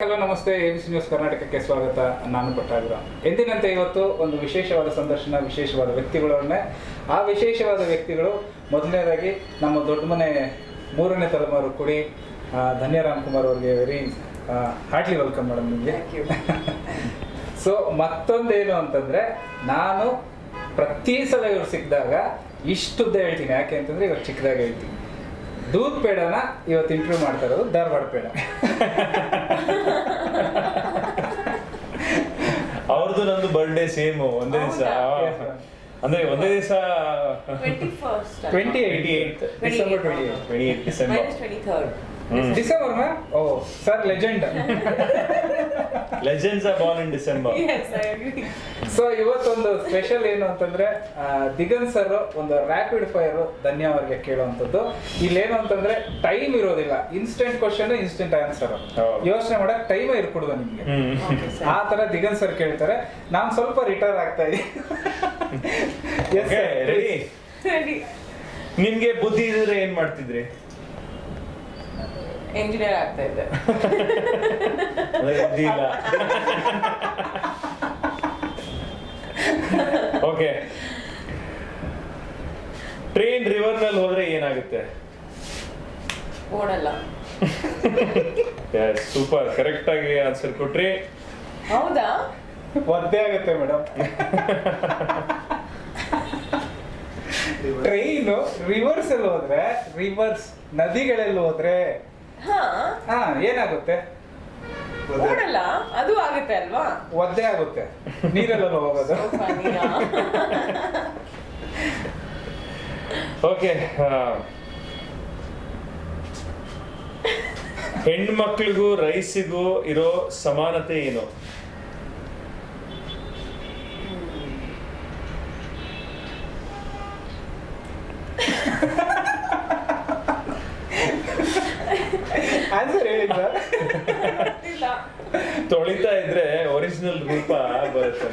Hello ನಮಸ್ತೆ, ABC news ಕರ್ನಾಟಕಕ್ಕೆ ಸ್ವಾಗತ. ನಾನು ಪಟ್ಟಾಗ್ರ. ಎಂದಿನಂತೆ ಇವತ್ತು ಒಂದು ವಿಶೇಷವಾದ ಸಂದರ್ಶನ, ವಿಶೇಷವಾದ ವ್ಯಕ್ತಿಗಳನ್ನೇ. ಆ ವಿಶೇಷವಾದ ವ್ಯಕ್ತಿಗಳು ಮೊದಲನೇದಾಗಿ ನಮ್ಮ ದೊಡ್ಡ ಮನೆ 3ನೇ ತಲೆಮಾರು ಕುಡಿ ಧನ್ಯ ರಾಮ್ಕುಮಾರ್ ಅವರಿಗೆ ವೆರಿ ಹಾರ್ಟ್ಲಿ ವೆಲ್ಕಮ್ ಮೇಡಮ್ ನಿಮಗೆ. ಸೊ ಮತ್ತೊಂದೇನು ಅಂತಂದರೆ, ನಾನು ಪ್ರತಿ ಸಲ ಇವ್ರು ಸಿಕ್ಕಿದಾಗ ಇಷ್ಟುದ್ದ ಹೇಳ್ತೀನಿ. ಯಾಕೆ ಅಂತಂದರೆ ಇವಾಗ ಚಿಕ್ಕದಾಗ ಹೇಳ್ತೀನಿ. ದೂದ್ ಪೇಡನ ಇವತ್ತು ಇಂಟರ್ವ್ಯೂ ಮಾಡ್ತಾ ಇರೋದು ಧಾರವಾಡ ಪೇಡ. ಅವ್ರದ್ದು ನಂದು ಬರ್ಡೇ ಸೇಮ್ ಒಂದೇ ದಿವಸ. ಅಂದ್ರೆ ಒಂದೇ ದಿವಸ 28 December 28 December. December oh sir, legend. Legends are born in December. So ಇವತ್ತೊಂದು ಸ್ಪೆಷಲ್ ಏನು ಅಂತಂದ್ರೆ, ದಿಗಂತ್ ಸರ್ ಒಂದು ರ್ಯಾಪಿಡ್ ಫೈರ್ ಧನ್ಯ ಅವರಿಗೆ ಕೇಳುವಂಥದ್ದು. ಇಲ್ಲೇನು ಅಂತಂದ್ರೆ ಟೈಮ್ ಇರೋದಿಲ್ಲ, ಇನ್ಸ್ಟೆಂಟ್ ಕ್ವಶನ್ ಇನ್ಸ್ಟೆಂಟ್ ಆನ್ಸರ್. ಯೋಚನೆ ಮಾಡಕ್ ಟೈಮೇ ಇರ್ಕೊಡುದು ನಿಮ್ಗೆ. ಆ ತರ ದಿಗಂತ್ ಸರ್ ಕೇಳ್ತಾರೆ. ನಾನು ಸ್ವಲ್ಪ ರಿಟೈರ್ ಆಗ್ತಾ ಇದ್ದೀನಿ. ನಿಮ್ಗೆ ಬುದ್ಧಿ ಇದ್ರೆ ಏನ್ ಮಾಡ್ತಿದ್ರಿ? ಎಂಜಿನಿಯರ್ ಆಗ್ತಾ ಇದ್ದೆ. ಬುದ್ಧಿ ಇಲ್ಲ. ಓಕೆ, ಟ್ರೈನ್ ರಿವರ್ ನಲ್ಲಿ ಹೋದ್ರೆ ಏನಾಗುತ್ತೆ? ಓಡಲ್ಲ. ಸೂಪರ್, ಕರೆಕ್ಟ್ ಆಗಿ ಆನ್ಸರ್ ಕೊಟ್ರಿ. ಹೌದಾ? ಒದ್ದೆ ಆಗುತ್ತೆ ಮೇಡಮ್. ಟ್ರೈನು ರಿವರ್ಸ್ ಅಲ್ಲಿ ಹೋದ್ರೆ, ರಿವರ್ಸ್ ನದಿಗಳಲ್ಲಿ ಹೋದ್ರೆ ಏನಾಗುತ್ತೆ? ಓಡಲ್ಲ, ಅದು ಆಗುತ್ತೆ ಅಲ್ವಾ? ಒದ್ದೆ ಆಗುತ್ತೆ, ನೀರೆಲ್ಲ ಹೋಗೋದು. ಓಕೆ, ಹೆಣ್ಮಕ್ಳಿಗೂ ರೈಸಿಗೂ ಇರೋ ಸಮಾನತೆ ಏನು? ಆನ್ಸರ್ ಹೇಳಿ ಸರ್. ತೊಳಿತಾ ಇದ್ರೆ ಒರಿಜಿನಲ್ ರೂಪ ಬರುತ್ತೆ.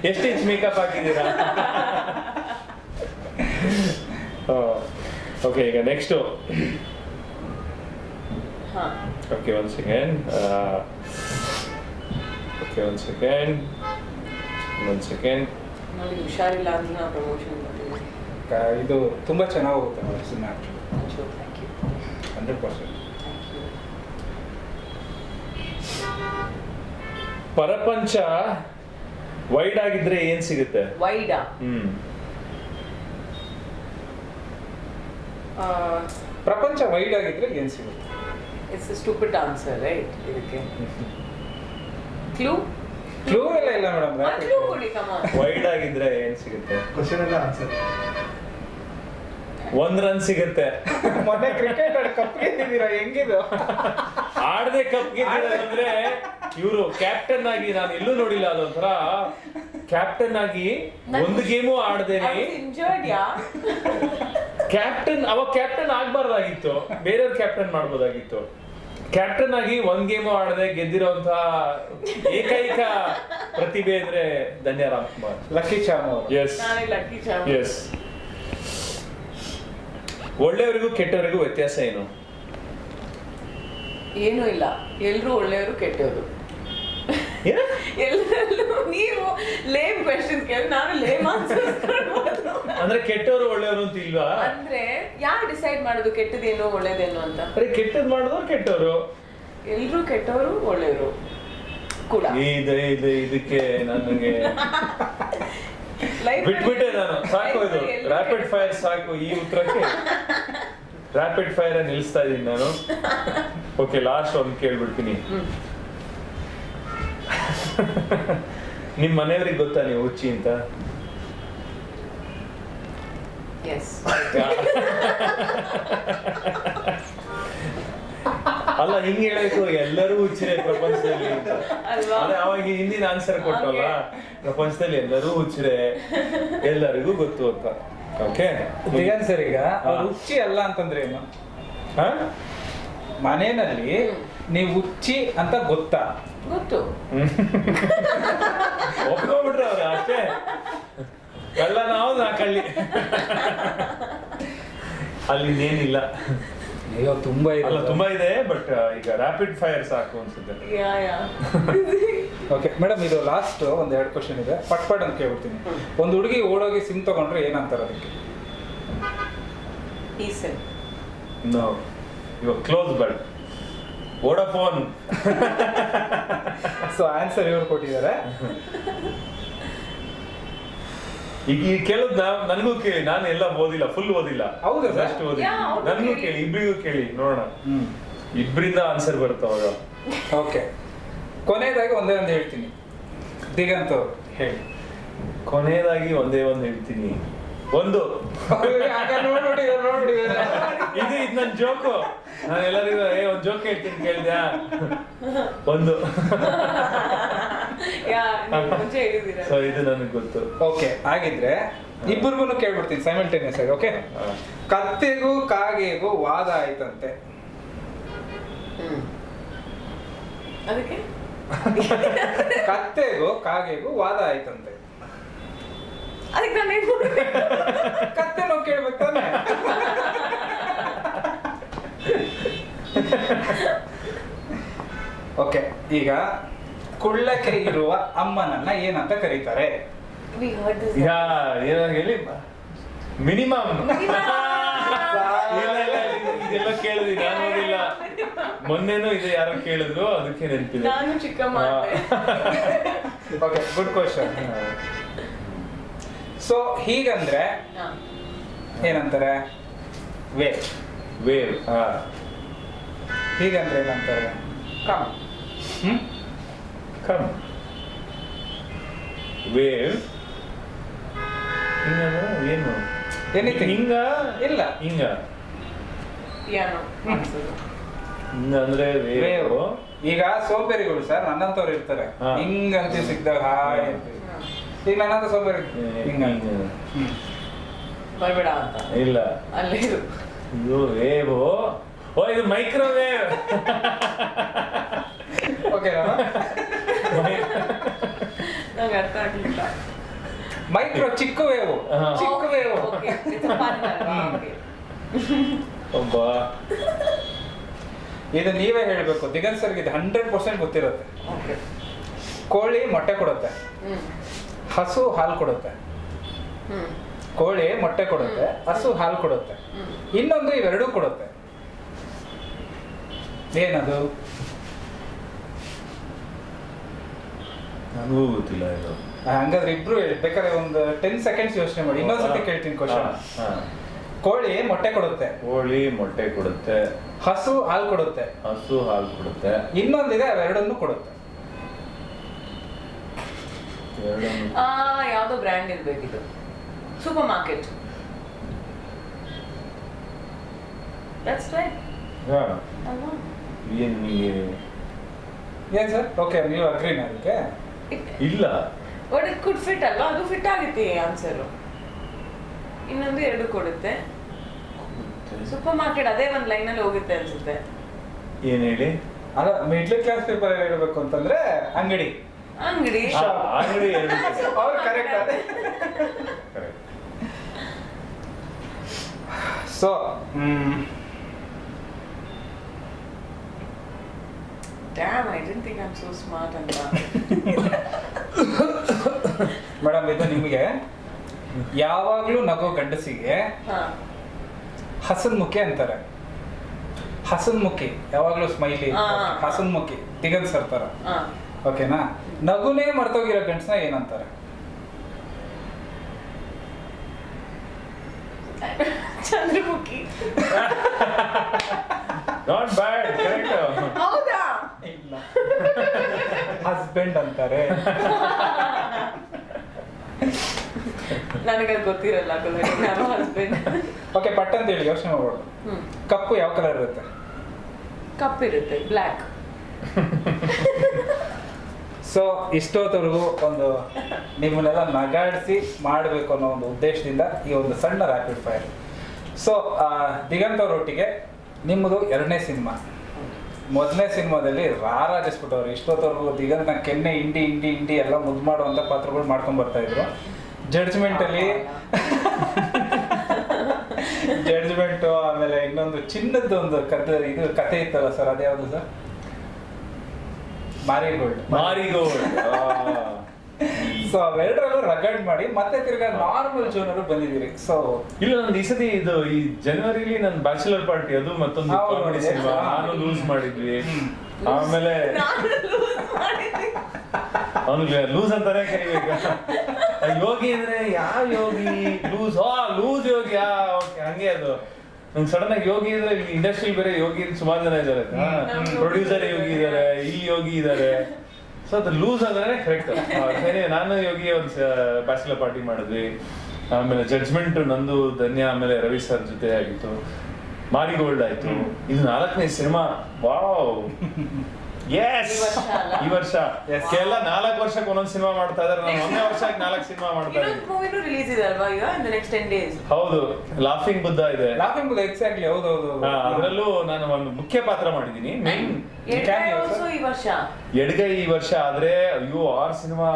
ಎಷ್ಟು ಇಂಚ್ ಮೇಕಪ್ ಹಾಕಿದ್ದೀರಾ? ಓಕೆ, ಈಗ ನೆಕ್ಸ್ಟ್. ಓಕೆ, ಒಂದ್ ಸೆಕೆಂಡ್. ಓಕೆ, ಒಂದ್ ಸೆಕೆಂಡ್. ನೋಡಿ, ಹುಷಾರಿಲ್ಲ ಅಂತ ನಾವು ಪ್ರಮೋಷನ್ ಮಾಡ್ತೀವಿ. ಇದು ತುಂಬಾ ಚೆನ್ನಾಗಿ ಹೋಗುತ್ತೆ ಸಿನಿಮಾ. 100%. ಪರಪಂಚ ವೈಡ್ ಆಗಿದ್ರೆ ಏನ್ ಸಿಗುತ್ತೆ? ವೈಡಾ? ಪ್ರಪಂಚ ವೈಡ್ ಆಗಿದ್ರೆ ಏನ್ ಸಿಗುತ್ತೆ? It's a stupid answer, right? ಇದಕ್ಕೆ ಕ್ಲೂ ಎಲ್ಲ ಇಲ್ಲ ಮೇಡಮ್. ಕ್ಲೂ ಕೊಡಿ, ಕಮ್ ಆನ್. ವೈಡ್ ಆಗಿದ್ರೆ ಏನ್ ಸಿಗುತ್ತೆ? ಕ್ವಶ್ಚನ್ ಎಲ್ಲ ಆನ್ಸರ್. 1 ರನ್ ಸಿಗುತ್ತೆ. ಮೊನ್ನೆ ಕ್ರಿಕೆಟ್ ಆಡಿ ಕಪ್ ಗೆದ್ದಿದ್ದೀರಾ, ಹೆಂಗಿದು? ಆಡದೆ ಕಪ್ ಗೆದ್ದಿದ್ದಾರೆ ಅಂದ್ರೆ ಇವರು ಕ್ಯಾಪ್ಟನ್ ಆಗಿ, ನಾನು ಎಲ್ಲೂ ನೋಡಿಲ್ಲ ಅದೊಂಥರ ಕ್ಯಾಪ್ಟನ್ ಆಗಿ ಒಂದು ಗೇಮು ಆಡದೇನೆ ಕ್ಯಾಪ್ಟನ್. ಅವಾಗ ಕ್ಯಾಪ್ಟನ್ ಆಗ್ಬಾರ್ದಾಗಿತ್ತು, ಬೇರೆಯವ್ರು ಕ್ಯಾಪ್ಟನ್ ಮಾಡ್ಬೋದಾಗಿತ್ತು. ಕ್ಯಾಪ್ಟನ್ ಆಗಿ 1 ಗೇಮು ಆಡದೆ ಗೆದ್ದಿರೋಂತ ಏಕೈಕ ಪ್ರತಿಭೆ ಅಂದ್ರೆ ಧನ್ಯ ರಾಮ್ಕುಮಾರ್. ಲಕ್ಕಿ ಚಾಮ್ ಅವರು. ಎಸ್. ಒಳ್ಳೆಯವರಿಗೂ ಕೆಟ್ಟವರಿಗೂ ವ್ಯತ್ಯಾಸ ಏನು? ಏನೂ ಇಲ್ಲ, ಎಲ್ರು ಒಳ್ಳೆಯವರು ಕೆಟ್ಟವರು. ಎಲ್ಲರಲ್ಲೂ ನೀವು ಲೇಮ್ ಕ್ವೆಶ್ಚನ್ ಕೇಳಿ ನಾನು ಲೇಮ್ ಆನ್ಸರ್ ಕೊಡ್ಬೋದು. ಅಂದ್ರೆ ಕೆಟ್ಟವರು ಒಳ್ಳೆಯವರು ಅಂತ ಇಲ್ವಾ? ಅಂದ್ರೆ ಯಾರು ಡಿಸೈಡ್ ಮಾಡೋದು ಕೆಟ್ಟದೇನು ಒಳ್ಳೇದೇನು ಅಂತ? ಅರೆ, ಕೆಟ್ಟದ್ ಮಾಡಿದವ್ರು ಕೆಟ್ಟವರು. ಎಲ್ರು ಕೆಟ್ಟವರು ಒಳ್ಳೆಯವರು ಕೂಡ. ಇದಕ್ಕೆ ನನಗೆ ಬಿಟ್ಬಿಟ್ಟೆ ನಾನು. ಸಾಕು, ಇದು ರ್ಯಾಪಿಡ್ ಫೈರ್ ಸಾಕು. ಈ ಉತ್ತರಕ್ಕೆ ರ್ಯಾಪಿಡ್ ಫೈರ್ ನಿಲ್ಲಿಸ್ತಾ ಇದೀನಿ ನಾನು. ಓಕೆ, ಲಾಸ್ಟ್ ಒಂದು ಕೇಳ್ಬಿಡ್ತೀನಿ. ನಿಮ್ ಮನೆಯವ್ರಿಗೆ ಗೊತ್ತಾ ನೀವು ಹುಚ್ಚಿ ಅಂತ? ಅಲ್ಲ, ಹಿಂಗ್ ಹೇಳಬೇಕು, ಎಲ್ಲರೂ ಹುಚ್ಚರೇ ಪ್ರಪಂಚದಲ್ಲಿ ಅಂತ. ಅದೇ ಅವಾಗ ಹಿಂದಿನ ಆನ್ಸರ್ ಕೊಟ್ಟಲ್ಲ, ಪ್ರಪಂಚದಲ್ಲಿ ಎಲ್ಲರೂ ಹುಚ್ಚರೇ, ಎಲ್ಲರಿಗೂ ಗೊತ್ತು ಅಂತ. ಓಕೆ, ದಿಗಂತ್ ಸರ್, ಈಗ ಅವ್ರು ಹುಚ್ಚಿ ಅಲ್ಲ ಅಂತಂದ್ರೆ ಏನು? ಮನೆಯಲ್ಲಿ ನೀವು ಹುಚ್ಚಿ ಅಂತ ಗೊತ್ತಾ? ಗೊತ್ತು. ಒಪ್ಕೊಂಡ್ಬಿಟ್ರೆ ಅವ್ರು ಅಷ್ಟೇ. ಕಳ್ಳ ನಾವು, ನಾ ಕಳ್ಳಿ. ಅಲ್ಲಿ ಇನ್ನೇನಿಲ್ಲ. ಅಯ್ಯೋ ತುಂಬಾ ಅಲ್ಲ ಇದೆ. ತುಂಬಾ ಇದೆ, ಬಟ್ ಈಗ ರ್ಯಾಪಿಡ್ ಫೈರ್ ಸಾಕು ಅನ್ಸುತ್ತೆ. ಯಾ ಓಕೆ ಮೇಡಮ್, ಇದು ಲಾಸ್ಟ್ ಒಂದು 2 ಕ್ವಶನ್ ಇದೆ, ಪಟ್ ಅಂತ ಕೇಳ್ಬಿಡ್ತೀನಿ. ಒಂದು ಹುಡುಗಿ ಓಡೋಗಿ ಸಿಮ್ ತಗೊಂಡ್ರೆ ಏನಂತಾರೆ ಅದಕ್ಕೆ? ಈಸನ್. ನೋ, ಇವಾಗ close but Vodafone. So answer ಇವ್ರು ಕೊಟ್ಟಿದ್ದಾರೆ. ಈಗ ಕೇಳೋದ್ ನನಗೂ ಕೇಳಿ, ನಾನು ಎಲ್ಲ ಓದಿಲ್ಲ, ಫುಲ್ ಓದಿಲ್ಲ. ಹೌದಾ sir? ಅಷ್ಟು ಓದಿಲ್ಲ. Yeah, ಹೌದು ನನಗೂ ಕೇಳಿ. ಕೇಳಿ, ಇಬ್ರಿಗೂ ಕೇಳಿ ನೋಡೋಣ. ಇಬ್ರಿಂದ ಆನ್ಸರ್ ಬರುತ್ತವಾಗ. ಓಕೆ, ಕೊನೆಯದಾಗಿ ಒಂದೇ ಒಂದು ಹೇಳ್ತೀನಿ, ದಿಗಂತ್ ಅವ್ರು ಹೇಳಿ. ಕೊನೆಯದಾಗಿ ಒಂದೇ ಒಂದು ಹೇಳ್ತೀನಿ. ಒಂದು ಇದು ನನ್ನ ಜೋಕು. ನಾನು ಎಲ್ಲರಿಗೂ ಒಂದು ಜೋಕ್ ಹೇಳ್ತೀನಿ, ಕೇಳಿದ್ಯಾ? ಒಂದು. ಮುಂಚೆ ಹೇಳಿದ್ದೀರಾ. ಸೊ ಇದು ನನಗೆ ಗೊತ್ತು. ಓಕೆ, ಹಾಗಿದ್ರೆ ಇಬ್ಬರಿಗೂ ಕೇಳ್ಬಿಡ್ತೀನಿ ಸೈಮಲ್ಟೇನಿಯಸ್ ಆಗಿ. ಓಕೆ, ಕತ್ತೆಗೂ ಕಾಗೆಗೂ ವಾದ ಆಯ್ತಂತೆ. ಅದಕ್ಕೆ ಕತ್ತೆಗೂ ಕಾಗೆಗೂ ವಾದ ಆಯ್ತಂತೆ. ಅದಕ್ಕೆ ನಾನು ಏನ್ ಮಾಡ್ಬೇಕು? ಕತ್ತೆ ನಾವು ಕೇಳ್ಬೇಕು ತಾನೆ. ಓಕೆ, ಈಗ ಕುಳ್ಳಕ್ಕೆ ಇರುವ ಅಮ್ಮನನ್ನ ಏನಂತ ಕರೀತಾರೆ? We heard this. ಯಾ ಏನೋ ಹೇಳಿ. ಮಿನಿಮಮ್. ಇದೆಲ್ಲ ಕೇಳಿದ್ವಿ, ನಾನು ಓದಿಲ್ಲ. ಮೊನ್ನೆನೂ ಇದೆ ಯಾರೋ ಕೇಳಿದ್ರು, ಅದಕ್ಕೆ ನೆನಪಿದೆ. ನಾನು ಚಿಕ್ಕಮ್ಮ ಅಂದೆ. Okay, good question. ಸೊ ಹೀಗಂದ್ರೆ ಹಾ. ಏನಂತಾರೆ? ವೇವ್. ವೇವ್. ಹೀಗಂದ್ರೆ ಏನಂತಾರೆ? ಕಮ್. ಕಮ್. ವೇವ್. ಏನು? Anything. ಹಿಂಗ ಇಲ್ಲ. ಹಿಂಗ. Piano. ಅನ್ಸೋದು. ಹಿಂಗ ಅಂದ್ರೆ ವೇವ್. ಈಗ ಸೋಂಬೇರಿಗಳು ಸರ್ ನನ್ನಂತವ್ರು ಇರ್ತಾರೆ, ಹಾ. ಹಿಂಗಂತ ಸಿಕ್ಕಿದಾಗ ಹಾಯ್ ಅಂತ. ಈಗ ನನ್ನಂತ ಸೋಂಬೇರಿ ಹಿಂಗ. ಬರ್ಬೇಡ ಅಂತ. ಇಲ್ಲ. ಅಲ್ಲೇ ಇರು. ಇದು ವೇವ್. ಓ ಇದು ಮೈಕ್ರೋವೇವ್. ಓಕೆ, ನಂಗೆ ಅರ್ಥ ಆಗ್ಲಿಲ್ಲ. ಮೈಕ್ರೋ ಚಿಕ್ಕ ವೇವ್. ಹಾ. ಚಿಕ್ಕ wave. Okay, it's a fun ಅಲ್ವಾ? Okay. ಒಬ್ಬ ಇದು ನೀವೇ ಹೇಳ್ಬೇಕು. ದಿಗಂತ್ ಸರ್ಗೆ ಇದು 100% ಗೊತ್ತಿರುತ್ತೆ. Okay. ಕೋಳಿ ಮೊಟ್ಟೆ ಕೊಡುತ್ತೆ, ಹಸು ಹಾಲು ಕೊಡುತ್ತೆ. ಕೋಳಿ ಮೊಟ್ಟೆ ಕೊಡುತ್ತೆ, ಹಸು ಹಾಲು ಕೊಡುತ್ತೆ, ಇನ್ನೊಂದು ಇವೆರಡೂ ಕೊಡುತ್ತೆ. ಏನದು? ನನಗೂ ಗೊತ್ತಿಲ್ಲ ಇದು. ಹಂಗಾದ್ರೆ ಇಬ್ರು ಹೇಳಿ, ಬೇಕಾದ್ರೆ ಒಂದು 10 ಸೆಕೆಂಡ್ಸ್ ಯೋಚನೆ ಮಾಡಿ. ಇನ್ನೊಂದ್ಸತಿ ಕೇಳ್ತೀನಿ ಕ್ವಶನ್. ಕೋಳಿ ಮೊಟ್ಟೆ ಕೊಡುತ್ತೆ, ಕೋಳಿ ಮೊಟ್ಟೆ ಕೊಡುತ್ತೆ, ಹಸು ಹಾಲು ಕೊಡುತ್ತೆ, ಹಸು ಹಾಲು ಕೊಡುತ್ತೆ, ಇನ್ನೊಂದಿದೆ ಅವೆರಡನ್ನು ಕೊಡುತ್ತೆ. ಯಾವ್ದೋ ಬ್ರ್ಯಾಂಡ್ ಇರ್ಬೇಕಿದು. Super market. That's right. ಅಲ್ವಾ? ಏನ್ ಸರ್? ಓಕೆ, ನೀವು ಅಗ್ರಿನ ಅದಕ್ಕೆ? ಇಲ್ಲ. ಬಟ್ ಇಟ್ ಕುಡ್ ಫಿಟ್ ಅಲ್ವಾ? ಅದು ಫಿಟ್ ಆಗುತ್ತೆ ಆನ್ಸರು. ಇನ್ನೊಂದು 2 ಕೊಡುತ್ತೆ. ಸೂಪರ್ ಮಾರ್ಕೆಟ್ ಅದೇ ಒಂದು ಲೈನಲ್ಲಿ ಹೋಗುತ್ತೆ ಅನ್ಸುತ್ತೆ. ಏನ್ ಹೇಳಿ? ಅಲ್ಲ, ಮಿಡ್ಲ್ ಕ್ಲಾಸ್ ಪೀಪಲ್ ಹೇಳ್ಬೇಕು ಅಂತಂದ್ರೆ ಅಂಗಡಿ. ಅಂಗಡಿ. ಅಂಗಡಿ ಅವ್ರು ಕರೆಕ್ಟ್ ಅದೇ. So Damn, I didn't think I'm so smart ಅಂತ. ಮೇಡಮ್, ಇದು ನಿಮಗೆ ಯಾವಾಗ್ಲೂ ನಗೋ ಗಂಡಸಿಗೆ ಹಸನ್ಮುಖಿ ಅಂತಾರೆ. ಹಸನ್ಮುಖಿ ಯಾವಾಗ್ಲೂ ಸ್ಮೈಲಿ, ಹಸನ್ಮುಖಿ ದಿಗಂತ್ ಸರ್ತಾರ. ಓಕೆನಾ? ನಗುನೇ ಮರ್ತೋಗಿರೋ ಗಂಡಸನ ಏನಂತಾರೆ? ಚಂದ್ರಮುಖಿ. Not bad, correct. ಹೌದಾ? ಇಲ್ಲ, ಹಸ್ಬೆಂಡ್ ಅಂತಾರೆ. ನನಗೆ ಗೊತ್ತಿರಲ್ಲ, ನಾನು ಹಸ್ಬೆಂಡ್. ಓಕೆ, ಪಟ್ ಅಂತ ಹೇಳಿ, ಯೋಚನೆ ಮಾಡ್ಬೋದು. ಕಪ್ಪು ಯಾವ ಕಲರ್ ಇರುತ್ತೆ? ಕಪ್ಪಿರುತ್ತೆ, ಬ್ಲ್ಯಾಕ್. ಸೊ ಇಷ್ಟೊತ್ತವರೆಗೂ ಒಂದು ನಿಮ್ಮನ್ನೆಲ್ಲ ನಗಾಡಿಸಿ ಮಾಡಬೇಕು ಅನ್ನೋ ಒಂದು ಉದ್ದೇಶದಿಂದ ಈ ಒಂದು ಸಣ್ಣ ರ್ಯಾಪಿಡ್ ಫೈರ್. ಸೊ ದಿಗಂತ್ ಅವರೊಟ್ಟಿಗೆ ನಿಮ್ಮದು 2ನೇ ಸಿನಿಮಾ. 1ನೇ ಸಿನಿಮಾದಲ್ಲಿ ರಾರಾಜಿಸ್ಬಿಟ್ಟವ್ರು. ಇಷ್ಟೊತ್ತವರೆಗೂ ದಿಗಂತ್ನ ಕೆನ್ನೆ ಇಂಡಿ ಎಲ್ಲ ಮುದ್ದು ಮಾಡುವಂಥ ಪಾತ್ರಗಳು ಮಾಡ್ಕೊಂಡು ಬರ್ತಾ ಇದ್ರು. ಜಡ್ಜ್ಮೆಂಟು, ಆಮೇಲೆ ಇನ್ನೊಂದು ಚಿನ್ನದ ಒಂದು ಕತೆ ಇತ್ತಲ್ಲ ಸರ್, ಅದ್ಯಾವುದು ಸರ್? ಮಾರಿಗೋಲ್ಡ್. ಸೊ ಅವೆರಡರಲ್ಲೂ ರಗಡ್ ಮಾಡಿ ಮತ್ತೆ ತಿರ್ಗಾ ನಾರ್ಮಲ್ ಜೋನರು ಬಂದಿದ್ದೀರಿ. ಸೊ ಇಲ್ಲ, ನಂದು ಈ ಸತಿ ಇದು ಈ ಜನವರಿಲಿ ನನ್ನ ಬ್ಯಾಚುಲರ್ ಪಾರ್ಟಿ, ಅದು ಮತ್ತೊಂದು ಕಾಮಿಡಿ ಸಿನಿಮಾ, ನಾನು ಲೂಸ್ ಮಾಡಿದ್ವಿ. ಆಮೇಲೆ ಅವನಿಗೆ ಲೂಸ್ ಅಂತಾನೆ ಕರಿಬೇಕು. ಯೋಗಿ ಅಂದ್ರೆ ಯಾವ ಯೋಗಿ? ಲೂಸ್ ಯೋಗಿ, ಹಂಗೆ ಅದು. ನಂಗೆ ಸಡನ್ ಆಗಿ ಯೋಗಿ ಅಂದ್ರೆ ಇಂಡಸ್ಟ್ರಿ ಬೇರೆ ಯೋಗಿ ಸುಮಾರು ಜನ ಇದಾರೆ, ಪ್ರೊಡ್ಯೂಸರ್ ಯೋಗಿ ಇದಾರೆ, ಇಲ್ಲಿ ಯೋಗಿ ಇದಾರೆ. ಸೊ ಅದು ಲೂಸ್ ಅಂದ್ರೆ ಕರೆಕ್ಟ್. ನಾನು ಯೋಗಿ ಒಂದು ಬ್ಯಾಚುಲರ್ ಪಾರ್ಟಿ ಮಾಡಿದ್ವಿ. ಆಮೇಲೆ ಜಡ್ಜ್ಮೆಂಟ್ ನಂದು, ಧನ್ಯ, ಆಮೇಲೆ ರವಿ ಸರ್ ಜೊತೆ ಆಗಿತ್ತು. ಮಾರಿಗೋಲ್ಡ್ ಆಯ್ತು. ಇದು 4ನೇ ಸಿನಿಮಾ. ವಾವ್, ಎಸ್, ಈ ವರ್ಷ ಕೆಲ 4 ವರ್ಷಕ್ಕೆ ಒಂದೊಂದು ಸಿನಿಮಾ ಮಾಡ್ತಾ ಇದಾರೆ. ನಾನು 1ನೇ ವರ್ಷಕ್ಕೆ 4 ಸಿನಿಮಾ ಮಾಡ್ತಾ ಇದ್ದೀನಿ. ರಿಲೀಸ್ ಇದೆ ಅಲ್ವಾ ಈಗ, in the next 10 days? ಹೌದು, ಲಾಫಿಂಗ್ ಬುದ್ಧ ಇದೆ. ಲಾಫಿಂಗ್ ಬುದ್ಧ, ಎಕ್ಸಾಕ್ಟ್ಲಿ, ಹೌದು. ಅದರಲ್ಲೂ ನಾನು ಒಂದು ಮುಖ್ಯ ಪಾತ್ರ ಮಾಡಿದ್ದೀನಿ. ಈ ವರ್ಷ ಎಡ್ಗೈ ಈ ವರ್ಷ ಆದ್ರೆ ಅಯ್ಯೋ 6 ಸಿನಿಮಾ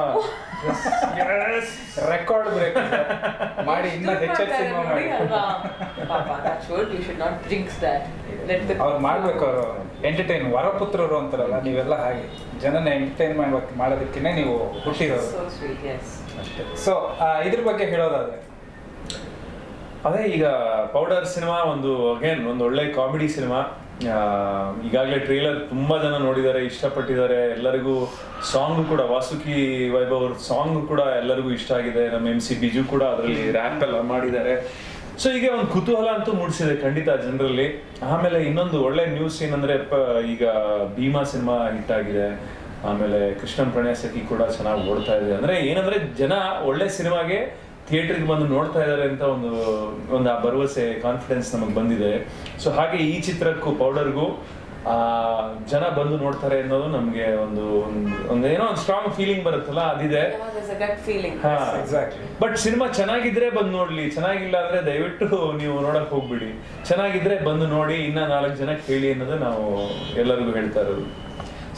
ರೆಕಾರ್ಡ್ ಬ್ರೇಕ್ ಮಾಡಿ ಇನ್ನ ಹೆಚ್ಚೆಚ್ಚು ಸಿನಿಮಾ ಮಾಡಿ. ಅವ್ರು ಮಾಡ್ಬೇಕು, ಅವರು ಎಂಟರ್ಟೈನ್, ವರಪುತ್ರರು ಅಂತಾರಲ್ಲ ನೀವೆಲ್ಲ, ಹಾಗೆ ಜನನ ಎಂಟರ್ಟೈನ್ಮೆಂಟ್ ಮಾಡೋದಕ್ಕೆ ನೀವು ಹುಟ್ಟಿರೋದು. ಸೊ ಇದ್ರ ಬಗ್ಗೆ ಹೇಳೋದಾದ್ರೆ ಅದೇ, ಈಗ ಪೌಡರ್ ಸಿನಿಮಾ ಒಂದು ಅಗೇನ್ ಒಂದು ಒಳ್ಳೆ ಕಾಮಿಡಿ ಸಿನಿಮಾ. ಈಗಾಗಲೇ ಟ್ರೇಲರ್ ತುಂಬಾ ಜನ ನೋಡಿದ್ದಾರೆ, ಇಷ್ಟಪಟ್ಟಿದ್ದಾರೆ. ಎಲ್ಲರಿಗೂ ಸಾಂಗ್ ಕೂಡ, ವಾಸುಕಿ ವೈಭವ್ ಅವ್ರ ಸಾಂಗ್ ಕೂಡ ಎಲ್ಲರಿಗೂ ಇಷ್ಟ ಆಗಿದೆ. ನಮ್ಮ MC ಬಿಜು ಕೂಡ ಅದರಲ್ಲಿ ರ್ಯಾಪ್ ಎಲ್ಲ ಮಾಡಿದ್ದಾರೆ. ಸೊ ಈಗ ಒಂದು ಕುತೂಹಲ ಅಂತೂ ಮೂಡಿಸಿದೆ ಖಂಡಿತ ಜನರಲ್ಲಿ. ಆಮೇಲೆ ಇನ್ನೊಂದು ಒಳ್ಳೆ ನ್ಯೂಸ್ ಏನಂದ್ರೆ, ಈಗ ಭೀಮಾ ಸಿನಿಮಾ ಹಿಟ್ ಆಗಿದೆ. ಆಮೇಲೆ ಕೃಷ್ಣನ್ ಪ್ರಣಯ ಸಖಿ ಕೂಡ ಚೆನ್ನಾಗಿ ಓಡ್ತಾ ಇದೆ. ಅಂದ್ರೆ ಏನಂದ್ರೆ ಜನ ಒಳ್ಳೆ ಸಿನಿಮಾಗೆ ಥಿಯೇಟರ್ಗೆ ಬಂದು ನೋಡ್ತಾ ಇದ್ದಾರೆ ಅಂತ ಒಂದು ಆ ಭರವಸೆ, ಕಾನ್ಫಿಡೆನ್ಸ್ ನಮಗೆ ಬಂದಿದೆ. ಸೊ ಹಾಗೆ ಈ ಚಿತ್ರಕ್ಕೂ ಪೌಡರ್ಗೂ ಜನ ಬಂದು ನೋಡ್ತಾರೆ ಅನ್ನೋದು ನಮ್ಗೆ ಒಂದು ಏನೋ ಒಂದು ಸ್ಟ್ರಾಂಗ್ ಫೀಲಿಂಗ್ ಬರುತ್ತಲ್ಲ, ಅದಿದೆ. ಬಟ್ ಸಿನಿಮಾ ಚೆನ್ನಾಗಿದ್ರೆ ಬಂದು ನೋಡ್ಲಿ, ಚೆನ್ನಾಗಿಲ್ಲ ಅಂದ್ರೆ ದಯವಿಟ್ಟು ನೀವು ನೋಡಕ್ ಹೋಗ್ಬಿಡಿ. ಚೆನ್ನಾಗಿದ್ರೆ ಬಂದು ನೋಡಿ, ಇನ್ನ 4 ಜನ ಕೇಳಿ ಅನ್ನೋದು ನಾವು ಎಲ್ಲರಿಗೂ ಹೇಳ್ತಾ ಇರೋದು.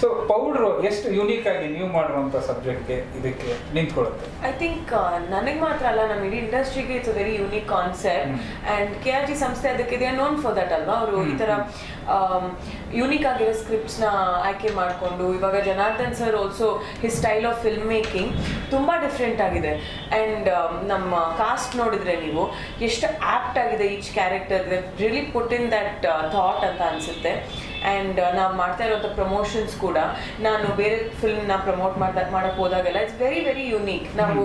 ಸೊ ಪೌಡ್ರು ಎಷ್ಟು ಯುನೀಕ್ ಆಗಿ ನೀವು ಮಾಡುವಂತ ಸಬ್ಜೆಕ್ಟ್ಗೆ ಇದಕ್ಕೆ ನಿಂತ್ಕೊಳ್ಳುತ್ತೆ? ಐ ಥಿಂಕ್ ನನಗೆ ಮಾತ್ರ ಅಲ್ಲ, ನಮ್ಮ ಇಡೀ ಇಂಡಸ್ಟ್ರಿಗೆ it's a very unique concept. And KRG ಸಂಸ್ಥೆ ಅದಕ್ಕೆ they are known for that ಅಲ್ವಾ. ಅವರು ಈ ತರ ಯುನೀಕ್ ಆಗಿರೋ ಸ್ಕ್ರಿಪ್ಟ್ಸ್ನ ಆಯ್ಕೆ ಮಾಡಿಕೊಂಡು, ಇವಾಗ Janardhan sir also his style of film making ತುಂಬ ಡಿಫ್ರೆಂಟ್ ಆಗಿದೆ. ಆ್ಯಂಡ್ ನಮ್ಮ ಕಾಸ್ಟ್ ನೋಡಿದ್ರೆ ನೀವು ಎಷ್ಟು ಆ್ಯಪ್ಟ್ ಆಗಿದೆ each character, really put in that thought ಅಂತ ಅನಿಸುತ್ತೆ. ಆ್ಯಂಡ್ ನಾವು ಮಾಡ್ತಾ ಇರೋಂಥ ಪ್ರಮೋಷನ್ಸ್ ಕೂಡ, ನಾನು ಬೇರೆ ಫಿಲ್ಮ್ನ ಪ್ರಮೋಟ್ ಮಾಡಕ್ಕೆ ಹೋದಾಗೆಲ್ಲ ಇಟ್ಸ್ ವೆರಿ ವೆರಿ ಯುನೀಕ್. ನಾವು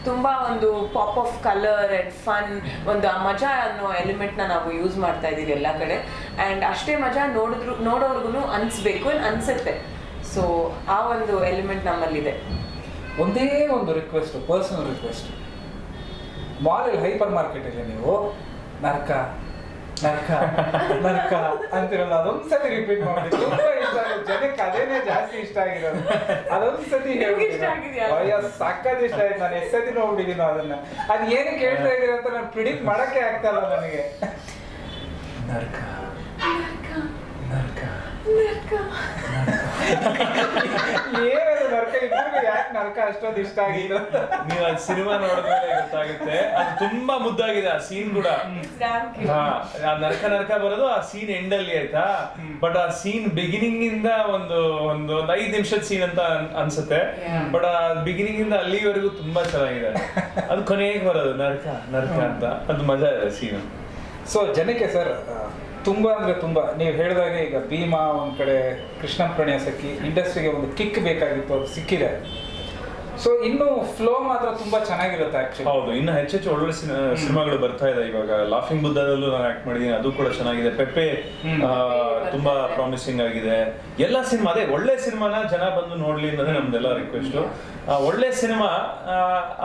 ತುಂಬ ಒಂದು pop of colour and fun, ಒಂದು ಆ ಮಜಾ ಅನ್ನೋ ಎಲಿಮೆಂಟ್ನ ನಾವು ಯೂಸ್ ಮಾಡ್ತಾ ಇದ್ದೀವಿ ಎಲ್ಲ ಕಡೆ. ಆ್ಯಂಡ್ ಅಷ್ಟೇ ಮಜಾ ನೋಡೋರ್ಗು ಅನಿಸ್ಬೇಕು ಅನಿಸುತ್ತೆ. ಸೊ ಆ ಒಂದು ಎಲಿಮೆಂಟ್ ನಮ್ಮಲ್ಲಿದೆ. ಒಂದೇ ಒಂದು request, personal request. Mall hyper ಮಾರ್ಕೆಟಲ್ಲಿ ನೀವು ನರ್ಕ ನರ್ಕ ನರ್ಕ ಅಂತಿರಲ್ಲ, ಅದೊಂದ್ಸತಿ ರಿಪೀಟ್ ಮಾಡಿ. ತುಂಬಾ ಇಷ್ಟ ಆಗಿದೆ ಜನಕ್ಕೆ, ಅದೇನೆ ಜಾಸ್ತಿ ಇಷ್ಟ ಆಗಿರೋದು. ಅದೊಂದ್ಸತಿ ಹೇಳ್ಬಿಟ್ಟು ಸಕ್ಕತ್ ಇಷ್ಟ ಆಯ್ತು. ನಾನು ಎಷ್ಟು ಸತಿ ನೋಡ್ಬಿಟ್ಟಿದ್ದೀನೋ ಅದನ್ನ. ಅದ್ ಏನು ಕೇಳ್ತಾ ಇದೀರ ಅಂತ ನಾನು ಪ್ರಿಡಿಕ್ಟ್ ಮಾಡಕ್ಕೆ ಆಗ್ತಾ ಇಲ್ಲ ನನಗೆ. ನರ್ಕ ನರ್ಕ ಏನದು ನರ್ಕ? ಇಬ್ಬರಿಗೂ ಯಾಕೆ ನರ್ಕ ಅಷ್ಟೊಂದು ಇಷ್ಟ ಆಗಿದ್ದು? ನೀವು ಆ ಸಿನಿಮಾ ನೋಡಿದ್ಮೇಲೆ ಗೊತ್ತಾಗುತ್ತೆ. ಅದು ತುಂಬಾ ಮುದ್ದಾಗಿದೆ ಆ ಸೀನ್ ಕೂಡ. ಆ ನರ್ಕ ಬರೋದು ಆ ಸೀನ್ ಎಂಡ್ ಅಲ್ಲಿ, ಆಯ್ತಾ? ಬಟ್ ಆ ಸೀನ್ ಬಿಗಿನಿಂಗ್ ಇಂದ ಒಂದು 5 ನಿಮಿಷದ ಸೀನ್ ಅಂತ ಅನ್ಸುತ್ತೆ. ಬಟ್ ಆ ಬಿಗಿನಿಂಗ್ ಇಂದ ಅಲ್ಲಿವರೆಗೂ ತುಂಬಾ ಚೆನ್ನಾಗಿದೆ. ಅದು ಕೊನೆಗೆ ಬರೋದು ನರ್ಕ ಅಂತ, ಅದು ಮಜಾ ಇದೆ ಸೀನ್. ಸೊ ಜನಕ್ಕೆ ಸರ್ ತುಂಬ ಅಂದರೆ ತುಂಬ, ನೀವು ಹೇಳಿದಾಗೆ ಈಗ ಭೀಮಾ ಒಂದು ಕಡೆ, ಕೃಷ್ಣ ಪ್ರಣಯ ಸಖಿ, ಇಂಡಸ್ಟ್ರಿಗೆ ಒಂದು ಕಿಕ್ ಬೇಕಾಗಿತ್ತು, ಅದು ಸಿಕ್ಕಿದೆ. ಸೊ ಇನ್ನು ಫ್ಲೋ ಮಾತ್ರ ತುಂಬಾ ಚೆನ್ನಾಗಿರುತ್ತೆ ಆಕ್ಚುಲಿ. ಹೌದು, ಇನ್ನು ಹೆಚ್ಚೆಚ್ಚು ಒಳ್ಳೊಳ್ಳೆ ಸಿನಿಮಾಗಳು ಬರ್ತಾ ಇದೆ. ಇವಾಗ ಲಾಫಿಂಗ್ ಬುದ್ಧದಲ್ಲೂ ನಾನು ಆಕ್ಟ್ ಮಾಡಿದ್ದೀನಿ, ಅದು ಕೂಡ ಚೆನ್ನಾಗಿದೆ. ಪೆಪ್ಪೆ ತುಂಬಾ ಪ್ರಾಮಿಸಿಂಗ್ ಆಗಿದೆ. ಎಲ್ಲ ಸಿನಿಮಾ ಅದೇ, ಒಳ್ಳೆ ಸಿನಿಮಾನ ಜನ ಬಂದು ನೋಡ್ಲಿ ಅನ್ನೋದೇ ನಮ್ದೆಲ್ಲ ರಿಕ್ವೆಸ್ಟ್. ಒಳ್ಳೆ ಸಿನಿಮಾ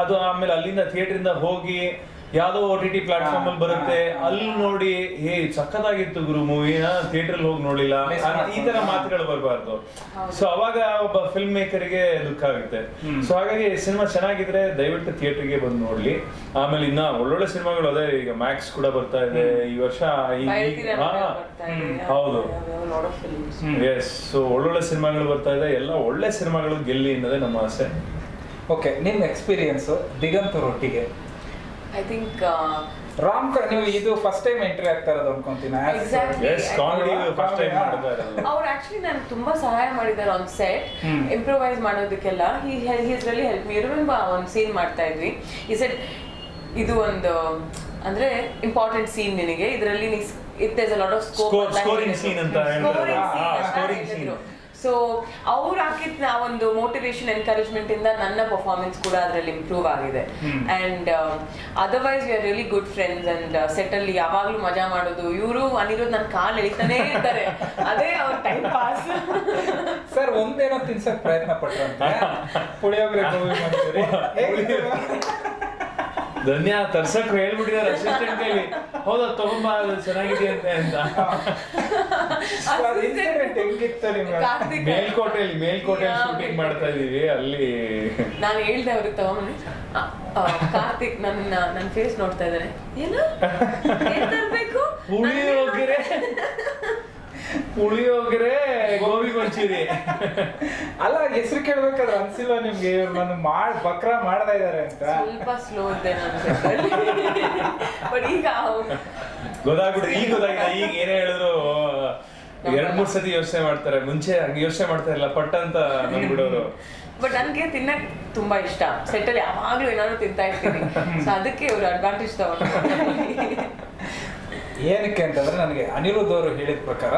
ಅದು ಆಮೇಲೆ ಅಲ್ಲಿಂದ ಥಿಯೇಟರ್ ಇಂದ ಹೋಗಿ ಯಾವ್ದೋ OTT ಪ್ಲಾಟ್ಫಾರ್ಮ್ ಅಲ್ಲಿ ಬರುತ್ತೆ, ಅಲ್ಲಿ ನೋಡಿ ಸಖತ್ತಾಗಿತ್ತು ಗುರು ಮೂವಿನ, ಥಿಯೇಟರ್ ಹೋಗಿ ನೋಡ್ಲಿಲ್ಲ, ಈ ತರ ಮಾತುಗಳು ಬರಬಾರ್ದು. ಸೊ ಅವಾಗ ಒಬ್ಬ ಫಿಲ್ಮ್ ಮೇಕರ್ಗೆ ದುಃಖ ಆಗುತ್ತೆ. ಸೊ ಹಾಗಾಗಿ ಸಿನಿಮಾ ಚೆನ್ನಾಗಿದ್ರೆ ದಯವಿಟ್ಟು ಥಿಯೇಟರ್ಗೆ ಬಂದು ನೋಡ್ಲಿ. ಆಮೇಲೆ ಇನ್ನ ಒಳ್ಳೊಳ್ಳೆ ಸಿನಿಮಾಗಳು ಅದೇ, ಈಗ ಮ್ಯಾಕ್ಸ್ ಕೂಡ ಬರ್ತಾ ಇದೆ ಈ ವರ್ಷ. ಹೌದು, ಎಸ್. ಸೊ ಒಳ್ಳೊಳ್ಳೆ ಸಿನಿಮಾಗಳು ಬರ್ತಾ ಇದೆ, ಎಲ್ಲ ಒಳ್ಳೆ ಸಿನಿಮಾಗಳು ಗೆಲ್ಲಿ ಅನ್ನೋದೇ ನಮ್ಮ ಆಸೆ. ಓಕೆ, ನಿಮ್ಮ ಎಕ್ಸ್ಪೀರಿಯನ್ಸ್ ದಿಗಂತರೊಟ್ಟಿಗೆ? ಐ ಥಿಂಕ್ ರಾಮ್ಕರ್ ನೀವು ಇದು ಫಸ್ಟ್ ಟೈಮ್ ಎಂಟ್ರಿ ಆಗ್ತಾ ಇರೋದು ಅನ್ಕೊಂತೀನಿ. Exactly. Yes comedy first time ಮಾಡ್ತಾ ಇರೋದು. ಅವ್ರು ಆಕ್ಚುಲಿ ನನಗೆ ತುಂಬಾ ಸಹಾಯ ಮಾಡಿದ್ದಾರೆ ಆನ್ ಸೆಟ್ ಇಂಪ್ರೂವೈಸ್ ಮಾಡೋದಕ್ಕೆಲ್ಲ. He's really help me. Remember ಒಂದು ಸೀನ್ ಮಾಡ್ತಾ ಇದ್ವಿ, ಈ ಸೆಟ್ ಇದು ಒಂದು ಅಂದ್ರೆ ಇಂಪಾರ್ಟೆಂಟ್ ಸೀನ್ ನಿನಗೆ ಇದರಲ್ಲಿ it is a lot of scoring scene ಅಂತ ಹೇಳಿದ್ರು. ಸೊ ಅವ್ರು ಹಾಕಿದ ಒಂದು ಮೋಟಿವೇಶನ್ ಎನ್ಕರೇಜ್ಮೆಂಟ್ ಇಂದ ನನ್ನ ಪರ್ಫಾರ್ಮೆನ್ಸ್ ಕೂಡ ಅದರಲ್ಲಿ ಇಂಪ್ರೂವ್ ಆಗಿದೆ. And otherwise we are really good friends. And set ಅಲ್ಲಿ ಯಾವಾಗ್ಲೂ ಮಜಾ ಮಾಡೋದು. ಇವರು ಅನಿರುದ್ಧ್ ನನ್ನ ಕಾಲ್ ಎಳಿತಾನೆ ಇರ್ತಾರೆ, ಅದೇ ಅವ್ರ ಟೈಮ್ ಪಾಸ್. ಸರ್ ಒಂದೇನೋ ತಿನ್ಸಕ್ ಪ್ರಯತ್ನ ಪಟ್ರಂತೆ, ಪುಳಿಯೋಗರೆ ಗೋಬಿ ಮಂಚೂರಿ. ಧನ್ಯ ತರ್ಸಕ್ ಹೇಳ್ಬಿಟ್ಟಿದ್ದಾರೆ ಅಸಿಸ್ಟೆಂಟ್ ಕೈಲಿ. ಹೌದಾ ತಗೊಂಬ ಚೆನ್ನಾಗಿದೆ ಅಂತ. ಹೆಂಗಿತ್ತು ನಿಮ್ಗೆ? ಮೇಲ್ಕೋಟೆಯಲ್ಲಿ ಶೂಟಿಂಗ್ ಮಾಡ್ತಾ ಇದೀವಿ, ಅಲ್ಲಿ ನಾನು ಹೇಳ್ದೆ ಅವ್ರಿಗೆ ತಗೊಂಬಂದ್ರೆ ಕಾರ್ತಿಕ್ ನನ್ನ ಫೇಸ್ ನೋಡ್ತಾ ಇದ್ದಾರೆ, ಏನು ಏನ್ ತರ್ಬೇಕು? ಪುಳಿಯೋಗರೆ ಗೋಬಿ ಮಂಚೂರಿ. ಅಲ್ಲ ಹೆಸರು ಕೇಳ್ಬೇಕಾದ್ರೆ ಅನ್ಸಿಲ್ವಾ ನಿಮ್ಗೆ ಇವ್ರು ನಾನು ಬಕ್ರ ಮಾಡ್ತಾ ಇದಾರೆ ಅಂತ? ಸ್ವಲ್ಪ ಸ್ಲೋ ಇದ್ದೆ ನಾನು, ಬಟ್ ಈಗ ಗೊತ್ತಾಗ್ಬಿಟ್ಟು ಈಗ ಗೊತ್ತಾಗಿದೆ. ಈಗ ಏನೇ ಹೇಳಿದ್ರು 2-3 ಸತಿ ಯೋಚನೆ ಮಾಡ್ತಾರೆ, ಮುಂಚೆ ಹಂಗೆ ಯೋಚನೆ ಮಾಡ್ತಾ ಇಲ್ಲ ಪಟ್ ಅಂತ ನಂಬಿಡೋರು. ಬಟ್ ನನ್ಗೆ ತಿನ್ನಕ್ ತುಂಬಾ ಇಷ್ಟ. ಸೆಟ್ಟಲ್ಲಿ ಯಾವಾಗ್ಲೂ ಏನಾದ್ರು ತಿಂತಾ ಇರ್ತೀನಿ, ಸೊ ಅದಕ್ಕೆ ಇವ್ರು ಅಡ್ವಾಂಟೇಜ್ ತಗೊಂಡು. ಏನಕ್ಕೆ ಅಂತಂದ್ರೆ ನನಗೆ ಅನಿರುದ್ಧ್ ಅವರು ಹೇಳಿದ ಪ್ರಕಾರ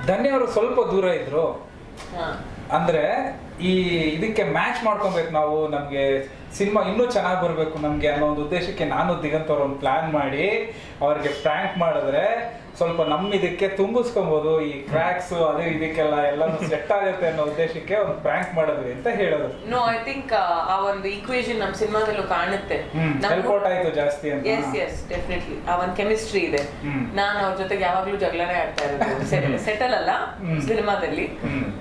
ಧನ್ಯ ಅವರು ಸ್ವಲ್ಪ ದೂರ ಇದ್ರು, ಅಂದ್ರೆ ಈ ಇದಕ್ಕೆ ಮ್ಯಾಚ್ ಮಾಡ್ಕೊಬೇಕು ನಾವು, ನಮ್ಗೆ ಸಿನಿಮಾ ಇನ್ನೂ ಚೆನ್ನಾಗಿ ಬರ್ಬೇಕು ನಮ್ಗೆ ಅನ್ನೋ ಒಂದು ಉದ್ದೇಶಕ್ಕೆ ನಾನು ದಿಗಂತ್ ಅವ್ರ ಒಂದು ಪ್ಲಾನ್ ಮಾಡಿ ಅವ್ರಿಗೆ ಪ್ರ್ಯಾಂಕ್ ಮಾಡಿದ್ರೆ ಸ್ವಲ್ಪ ನಮ್ಮ ಇದಕ್ಕೆ ತುಂಬಿಸ್ಕೊಬಹುದು, ಈ ಕ್ರ್ಯಾಕ್ಸ್ ಅದು ಇದಕ್ಕೆಲ್ಲ ಎಲ್ಲಾನು ಸೆಟ್ ಆಗುತ್ತೆ ಅನ್ನೋ ಉದ್ದೇಶಕ್ಕೆ ಒಂದು ಪ್ರ್ಯಾಂಕ್ ಮಾಡಿದ್ವಿ ಅಂತ ಹೇಳೋದು. ನೋ ಐ ಥಿಂಕ್ ಆ ಒಂದು ಈಕ್ವೇಷನ್ ನಮ್ಮ ಸಿನಿಮಾದಲ್ಲೂ ಕಾಣುತ್ತೆ. ಹೆಲ್ಪ್ ಔಟ್ ಆಯ್ತು ಜಾಸ್ತಿ ಅಂತ. ಎಸ್ ಡೆಫಿನೆಟ್ಲಿ ಆ ಒಂದು ಕೆಮಿಸ್ಟ್ರಿ ಇದೆ. ನಾನು ಅವ್ರ ಜೊತೆಗೆ ಯಾವಾಗ್ಲೂ ಜಗಳನೇ ಆಡ್ತಾ ಇರೋದು, ಸೆಟಲ್ ಅಲ್ಲ ಸಿನಿಮಾದಲ್ಲಿ,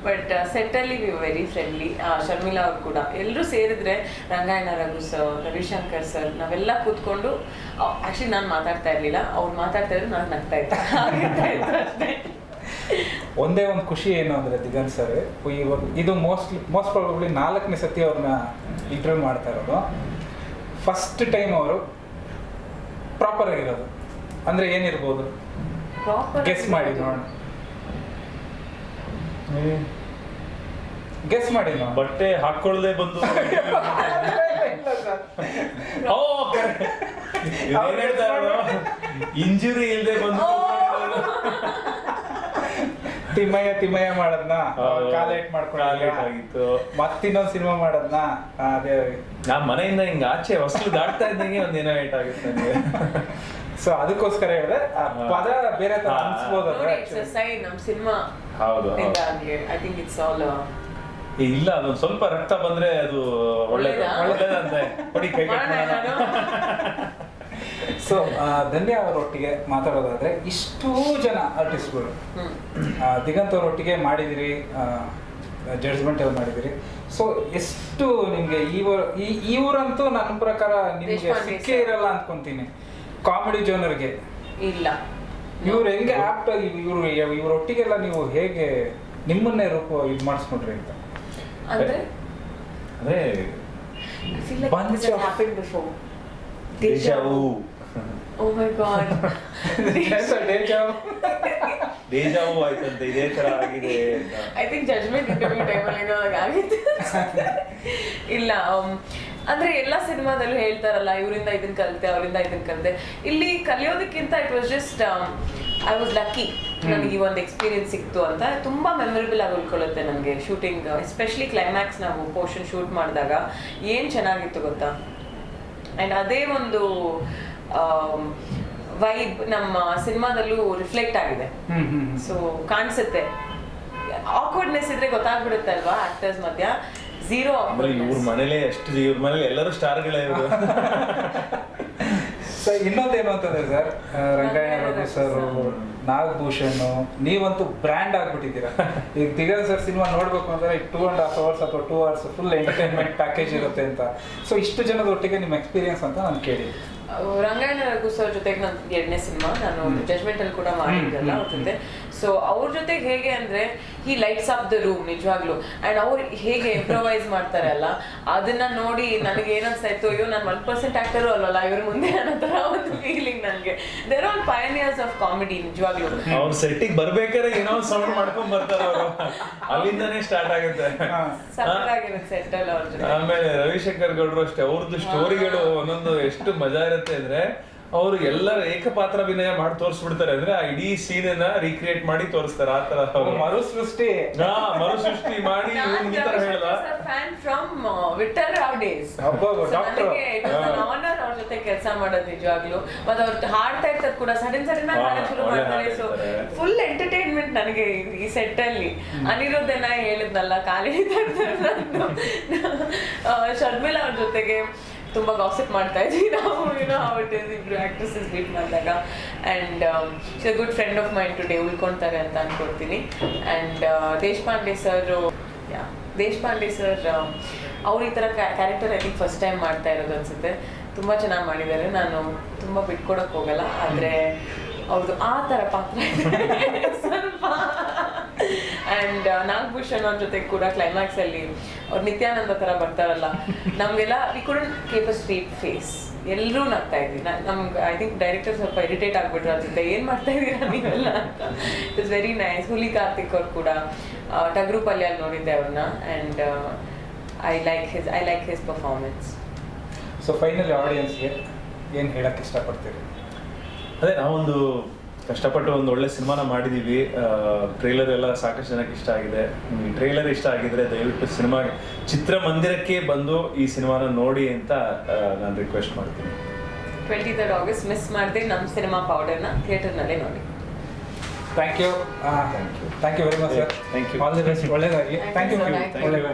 ಬಟ್ ಸೆಟ್ ಅಲ್ಲಿ ವಿ ವೆರಿ ಫ್ರೆಂಡ್ಲಿ. ಶರ್ಮಿಳಾ ಅವ್ರು ಕೂಡ ಎಲ್ಲರೂ ಸೇರಿದ್ರೆ, ರಂಗಾಯಣ ರಘು ಸರ್, ರವಿಶಂಕರ್ ಸರ್, ನಾವೆಲ್ಲ ಕೂತ್ಕೊಂಡು ಆಕ್ಚುಲಿ ನಾನು ಮಾತಾಡ್ತಾ ಇರ್ಲಿಲ್ಲ, ಅವ್ರು ಮಾತಾಡ್ತಾ ಇದ್ರು, ನಾನು ನಗ್ತಾ ಇದ್ದೆ. ಒಂದೇ ಒಂದು ಖುಷಿ ಏನು ಅಂದ್ರೆ ದಿಗಂತ್ ಸರ್ ಇದು ಮೋಸ್ಟ್ ಪ್ರಾಬಬ್ಲಿ 4ನೇ ಸತಿ ಅವ್ರನ್ನ ಇಂಟರ್ವ್ಯೂ ಮಾಡ್ತಾ ಇರೋದು. ಫಸ್ಟ್ ಟೈಮ್ ಅವರು ಪ್ರಾಪರ್ ಆಗಿರೋದು ಅಂದ್ರೆ ಏನಿರ್ಬೋದು ಗೆಸ್ ಮಾಡಿ ನೋಡೋಣ. ಗೆಸ್ ಮಾಡಿ ನಾವು ಬಟ್ಟೆ ಹಾಕೊಳ್ಳದೆ ಬಂದು ಇಂಜುರಿ ಇಲ್ಲದೆ ಬಂದು ತಿಮ್ಮಯ್ಯ ಮಾಡದ್ನ ಕಾಲೇಟ್ ಮಾಡ್ಕೊಂಡಿತ್ತು, ಮತ್ತಿನ್ನೊಂದು ಸಿನಿಮಾ ಮಾಡದ್ನ. ಅದೇ ನಾ ಮನೆಯಿಂದ ಹಿಂಗ ಆಚೆ ಹೊಸಲು ದಾಟ್ತಾ ಇದ್ದಂಗೆ ಒಂದೇನೋ ಏಟ್ ಆಗುತ್ತೆ ನನಗೆ. ಸೊ ಅದಕ್ಕೋಸ್ಕರ ಹೇಳಿದೆ ಪದ ಬೇರೆ ತರ ಅನ್ಸ್ಬೋದು. ನಮ್ ಸಿನಿಮಾ ಹೌದು ಐ ಥಿಂಕ್ ಇಟ್ಸ್ ಆಲ್ ಇಲ್ಲ, ಅದೊಂದು ಸ್ವಲ್ಪ ರಕ್ತ ಬಂದ್ರೆ ಅದು ಒಳ್ಳೇದಂತೆ. ಕೊಡಿ ಕೈ ಸೊ ಧನ್ಯ ಅವರೊಟ್ಟಿಗೆ ಮಾತಾಡೋದಾದ್ರೆ ಇಷ್ಟೂ ಜನ ಆರ್ಟಿಸ್ಟ್ಗಳು ದಿಗಂತ್ ಅವರೊಟ್ಟಿಗೆ ಮಾಡಿದಿರಿ, ಜಡ್ಜ್ಮೆಂಟ್ ಅಲ್ಲಿ ಮಾಡಿದಿರಿ. ಸೊ ಎಷ್ಟು ನಿಮ್ಗೆ ಇವರಂತೂ ನನ್ನ ಪ್ರಕಾರ ನಿಮ್ಗೆ ಸಿಕ್ಕೇ ಇರಲ್ಲ ಅನ್ಕೊಂತೀನಿ ಕಾಮಿಡಿ ಜೋನರ್ಗೆ. ಇಲ್ಲ ಇವ್ರು ಹೆಂಗೆ ಆಪ್ಟ್ ಆಗಿ ಇವ್ರೊಟ್ಟಿಗೆಲ್ಲ ನೀವು ಹೇಗೆ ನಿಮ್ಮನ್ನೇ ರೂಪ ಇದು ಮಾಡಿಸ್ಕೊಂಡ್ರಿ ಅಂತ? ಅಂದ್ರೆ I feel like this has happened before. Deja vu. Oh my god. Deja vu ಆಯ್ತಂತೆ, ಇದೇ ತರ ಆಗಿದೆ ಅಂತ. I think judgment interview ಟೈಮಲ್ಲಿ ಏನೋ ಆಗಿತ್ತು. ಇಲ್ಲ ಅಂದ್ರೆ ಎಲ್ಲಾ ಸಿನಿಮಾದಲ್ಲೂ ಹೇಳ್ತಾರಲ್ಲ ಇವರಿಂದ ಇದನ್ನ ಕಲಿತೆ ಅವರಿಂದ ಇದನ್ನ ಕಲಿತೆ. ಇಲ್ಲಿ ಕಲಿಯೋದಕ್ಕಿಂತ it was just I was lucky, ನನಗೆ ಈ ಒಂದು ಎಕ್ಸ್ಪೀರಿಯನ್ಸ್ ಸಿಕ್ತು ಅಂತ. ತುಂಬಾ ಮೆಮೊರೇಬಲ್ ಆಗಿ ಉಳ್ಕೊಳ್ಳುತ್ತೆ ನನಗೆ ಶೂಟಿಂಗ್, ಎಸ್ಪೆಷಲಿ ಕ್ಲೈಮ್ಯಾಕ್ಸ್ ನಾವು ಪೋರ್ಷನ್ ಶೂಟ್ ಮಾಡಿದಾಗ ಏನ್ ಚೆನ್ನಾಗಿತ್ತು ಗೊತ್ತಾ. ಅಂಡ್ ಅದೇ ಒಂದು ವೈಬ್ ನಮ್ಮ ಸಿನಿಮಾದಲ್ಲೂ ರಿಫ್ಲೆಕ್ಟ್ ಆಗಿದೆ. ಸೊ ಕಾಣಿಸುತ್ತೆ, ಆಕ್ವರ್ಡ್ನೆಸ್ ಇದ್ರೆ ಗೊತ್ತಾಗ್ಬಿಡುತ್ತೆ ಅಲ್ವಾ ಆಕ್ಟರ್ಸ್ ಮಧ್ಯ. ಝೀರೋ ಇವ್ರ ಮನೇಲಿ ಎಲ್ಲರೂ ಸ್ಟಾರ್ಗಳೇ ಇವರು. ಸೊ ಇನ್ನೊಂದೇನು ಅಂತಂದ್ರೆ ಸರ್, ರಂಗಾಯಣ ರಘು ಸರ್, ನಾಗಭೂಷಣ್, ನೀವಂತೂ ಬ್ರ್ಯಾಂಡ್ ಆಗ್ಬಿಟ್ಟಿದ್ದೀರಾ. ಈಗ ದಿಗಂತ್ ಸರ್ ಸಿನಿಮಾ ನೋಡ್ಬೇಕು ಅಂದ್ರೆ 2.5 hours ಅಥವಾ 2 hours ಫುಲ್ ಎಂಟರ್ಟೈನ್ಮೆಂಟ್ ಪ್ಯಾಕೇಜ್ ಇರುತ್ತೆ ಅಂತ. ಸೊ ಇಷ್ಟು ಜನದ ಒಟ್ಟಿಗೆ ನಿಮ್ಮ ಎಕ್ಸ್ಪೀರಿಯನ್ಸ್ ಅಂತ ನಾನು ಕೇಳಿದ್ದೆ. ರಂಗಾಯಣ ರಘು ಸರ್ ಜೊತೆಗೆ ನನ್ನ 2ನೇ ಸಿನಿಮಾ, ನಾನು ಜಜ್ಮೆಂಟ್ ಅಲ್ಲಿ ಕೂಡ ಮಾಡಿದ್ದಲ್ಲ ಅವ್ರ ಜೊತೆ. ಸೊ ಅವ್ರ ಜೊತೆಗೆ ಹೇಗೆ ಅಂದ್ರೆ ಹಿ ಲೈಟ್ಸ್ ಅಪ್ ದ ರೂಮ್ ನಿಜವಾಗ್ಲು. ಅಂಡ್ ಅವ್ರು ಹೇಗೆ ಇಂಪ್ರೊವೈಸ್ ಮಾಡ್ತಾರೆ ಅಲ್ಲ, ಅದನ್ನ ನೋಡಿ ನನಗೆ ಏನನ್ಸಾಯ್ತು, ಅಯ್ಯೋ ನಾನು 1% ಆಕ್ಟರು ಅಲ್ವಲ್ಲ ಇವ್ರ ಮುಂದೆ ಅನ್ನೋ ತರ ಒಂದು ಫೀಲಿಂಗ್ ನನಗೆ. There are pioneers of comedy ನಿಜವಾಗ್ಲು. ಅವ್ರ ಸೆಟ್ಟಿಗೆ ಬರ್ಬೇಕಾದ್ರೆ ಏನೋ ಸೌಂಡ್ ಮಾಡ್ಕೊಂಡ್ ಬರ್ತಾರ ಅವರು, ಅಲ್ಲಿಂದಾನೇ ಸ್ಟಾರ್ಟ್ ಆಗುತ್ತೆ. ಸಕ್ಕತ್ತಾಗಿರುತ್ತೆ ಸೆಟ್ ಅಲ್ಲಿ ಅವ್ರ ಜೊತೆ. ಆಮೇಲೆ ರವಿಶಂಕರ್ ಗೌಡ್ರು ಅಷ್ಟೇ, ಅವ್ರದ್ದು ಸ್ಟೋರಿಗಳು ಒಂದೊಂದು ಎಷ್ಟು ಮಜಾ ಇರುತ್ತೆ ಅಂದ್ರೆ ಅವ್ರು ಎಲ್ಲರ ಏಕಪಾತ್ರಾಭಿನಯ ಮಾಡಿ ತೋರಿಸ್ಬಿಡ್ತಾರೆ. ಅಂದ್ರೆ ಆ ಇಡೀ ಸೀನ್ ಅನ್ನ ರೀಕ್ರಿಯೇಟ್ ಮಾಡಿ ತೋರಿಸ್ತಾರೆ. ಆ ತರ ಮರುಸೃಷ್ಟಿ ಮರುಸೃಷ್ಟಿ ಮಾಡಿ ಈ ತರ ಹೇಳ್ದ fan from Vittal Rao days. Honour ಅವ್ರ ಜೊತೆ ಕೆಲಸ ಮಾಡೋದು ನಿಜವಾಗ್ಲು. ಮತ್ತೆ ಅವ್ರು ಹಾಡ್ತಾ ಇರ್ತಾರೆ ಕೂಡ, ಸಡನ್ ಆಗಿ ಹಾಡಕ್ ಶುರು ಮಾಡ್ತಾರೆ. ಸೊ ಫುಲ್ ಎಂಟರ್ಟೈನ್ಮೆಂಟ್ ನನಗೆ ಈ ಸೆಟ್ ಅಲ್ಲಿ. ಅನಿರುದ್ಧನ ಹೇಳಿದ್ನಲ್ಲ ಕಾಲಿಡ್ತಾ ಶರ್ಮಿಳಾ ಅವ್ರ ಜೊತೆಗೆ ತುಂಬಾ ಗಾಸಿಪ್ ಮಾಡ್ತಾ ಇದ್ವಿ ನಾವು, ಇಬ್ರು ಆಕ್ಟ್ರೆಸಸ್ ಮೀಟ್ ಮಾಡಿದಾಗ. And she good friend of mind today, ಉಳ್ಕೊಂತಾರೆ ಅಂತ ಅನ್ಕೊಡ್ತೀನಿ. ಅಂಡ್ ದೇಶಪಾಂಡೆ ಸರ್ ಅವ್ರು ಈ ತರ character I think first time ಮಾಡ್ತಾ ಇರೋದು ಅನ್ಸುತ್ತೆ. ತುಂಬಾ ಚೆನ್ನಾಗಿ ಮಾಡಿದ್ದಾರೆ. ನಾನು ತುಂಬಾ ಬಿಟ್ಕೊಡಕ್ ಹೋಗಲ್ಲ, ಆದ್ರೆ ಅವ್ರದ್ದು ಆ ತರ ಪಾತ್ರ ಸ್ವಲ್ಪ. ಅಂಡ್ ನಾಗಭೂಷಣ್ ಅವ್ರ ಜೊತೆ ಕೂಡ ಕ್ಲೈಮ್ಯಾಕ್ಸ್ ಅಲ್ಲಿ ಅವ್ರು ನಿತ್ಯಾನಂದ ತರ ಬರ್ತಾರಲ್ಲ, ನಮ್ಗೆಲ್ಲ we couldn't keep a straight face. ಎಲ್ಲರೂ ನಗ್ತಾ ಇದ್ವಿ. ನಮ್ಗೆ ಐ ಥಿಂಕ್ ಡೈರೆಕ್ಟರ್ ಸ್ವಲ್ಪ ಇರಿಟೇಟ್ ಆಗ್ಬಿಟ್ರು ಅನ್ಸುತ್ತೆ, ಏನ್ ಮಾಡ್ತಾ ಇದೀರಾ ನೀವೆಲ್ಲ ಅಂತ. It is very nice. Huli Karthik ಅವ್ರು ಕೂಡ ಟಗ್ರು ಪಲ್ಯ ನೋಡಿದ್ದೆ ಅವ್ರನ್ನ. And I like his performance. So finally ಆಡಿಯನ್ಸ್ಗೆ ಏನು ಹೇಳಕ್ಕೆ ಇಷ್ಟಪಡ್ತೀರಿ? ಅದೇ ನಾವೊಂದು ಕಷ್ಟಪಟ್ಟು ಒಂದು ಒಳ್ಳೆ ಸಿನಿಮಾನ ಮಾಡಿದೀವಿ. ಟ್ರೈಲರ್ ಎಲ್ಲ ಸಾಕಷ್ಟು ಜನಕ್ಕೆ ಇಷ್ಟ ಆಗಿದೆ. ಈ ಟ್ರೈಲರ್ ಇಷ್ಟ ಆಗಿದ್ರೆ ದಯವಿಟ್ಟು ಚಿತ್ರಮಂದಿರಕ್ಕೆ ಬಂದು ಈ ಸಿನಿಮಾನ ನೋಡಿ ಅಂತ ನಾನು ರಿಕ್ವೆಸ್ಟ್ ಮಾಡ್ತೀನಿ. 23rd August ಮಿಸ್ ಮಾಡದೆ ನಮ್ಮ ಸಿನಿಮಾ ಪೌಡರ್ನ ಥಿಯೇಟರ್ನಲ್ಲೇ ನೋಡಿ. Thank you very much sir. Thank you. All the best. ಒಳ್ಳೆಯದಾಗಿ. Thank you.